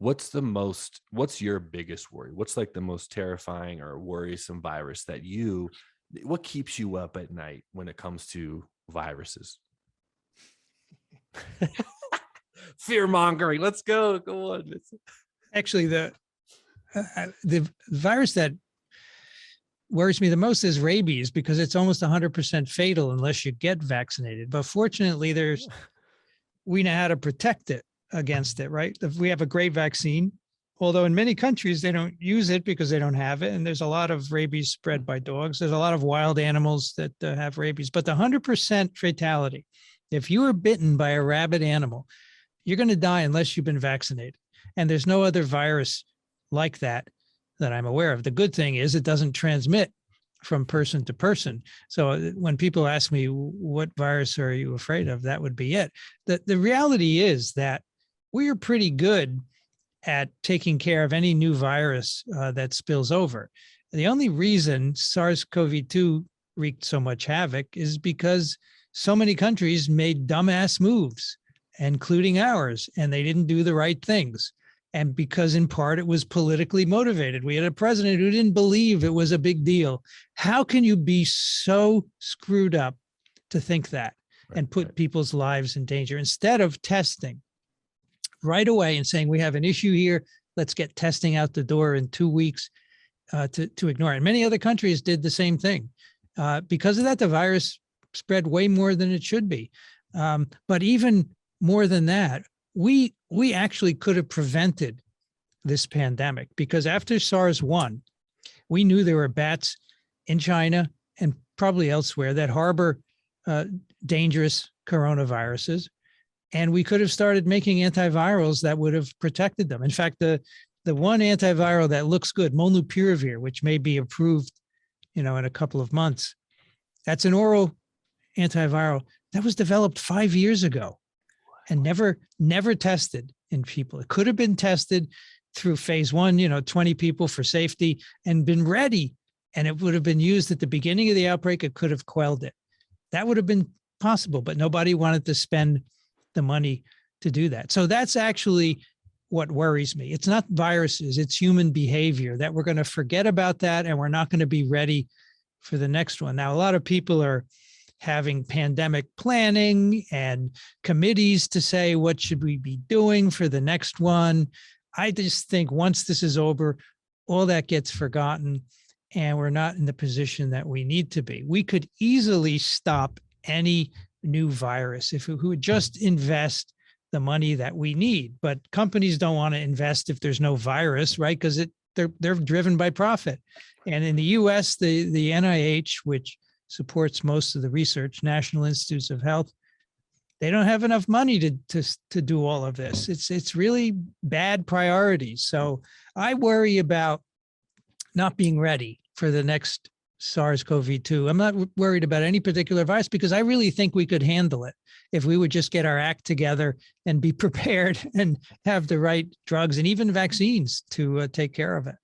what's your biggest worry? What's like the most terrifying or worrisome virus what keeps you up at night when it comes to viruses? Fear mongering. Let's go. Go on. Actually, the virus that worries me the most is rabies, because it's almost 100% fatal unless you get vaccinated. But fortunately, we know how to protect it against it, right? We have a great vaccine, although in many countries they don't use it because they don't have it. And there's a lot of rabies spread by dogs. There's a lot of wild animals that have rabies, but the 100% fatality, if you are bitten by a rabid animal, you're going to die unless you've been vaccinated. And there's no other virus like that I'm aware of. The good thing is it doesn't transmit from person to person. So when people ask me, what virus are you afraid of? That would be it. The reality is that we are pretty good at taking care of any new virus that spills over. The only reason SARS-CoV-2 wreaked so much havoc is because so many countries made dumbass moves, including ours, and they didn't do the right things. And because in part it was politically motivated. We had a president who didn't believe it was a big deal. How can you be so screwed up to think that and put people's lives in danger instead of testing right away and saying, we have an issue here, let's get testing out the door in 2 weeks to ignore it. And many other countries did the same thing. Because of that, the virus spread way more than it should be. But even more than that, we actually could have prevented this pandemic, because after SARS-1, we knew there were bats in China and probably elsewhere that harbor dangerous coronaviruses. And we could have started making antivirals that would have protected them. In fact, the one antiviral that looks good, molnupiravir, which may be approved, in a couple of months, that's an oral antiviral that was developed 5 years ago and never tested in people. It could have been tested through phase 1, 20 people for safety, and been ready. And it would have been used at the beginning of the outbreak. It could have quelled it. That would have been possible, but nobody wanted to spend the money to do that. So that's actually what worries me. It's not viruses, it's human behavior, that we're going to forget about that and we're not going to be ready for the next one. Now, a lot of people are having pandemic planning and committees to say, what should we be doing for the next one? I just think once this is over, all that gets forgotten and we're not in the position that we need to be. We could easily stop any new virus if we would just invest the money that we need. But companies don't want to invest if there's no virus, right? Because they're driven by profit. And in the US, the NIH, which supports most of the research, National Institutes of Health, they don't have enough money to do all of this. It's really bad priorities. So I worry about not being ready for the next SARS-CoV-2. I'm not worried about any particular virus because I really think we could handle it if we would just get our act together and be prepared and have the right drugs and even vaccines to take care of it.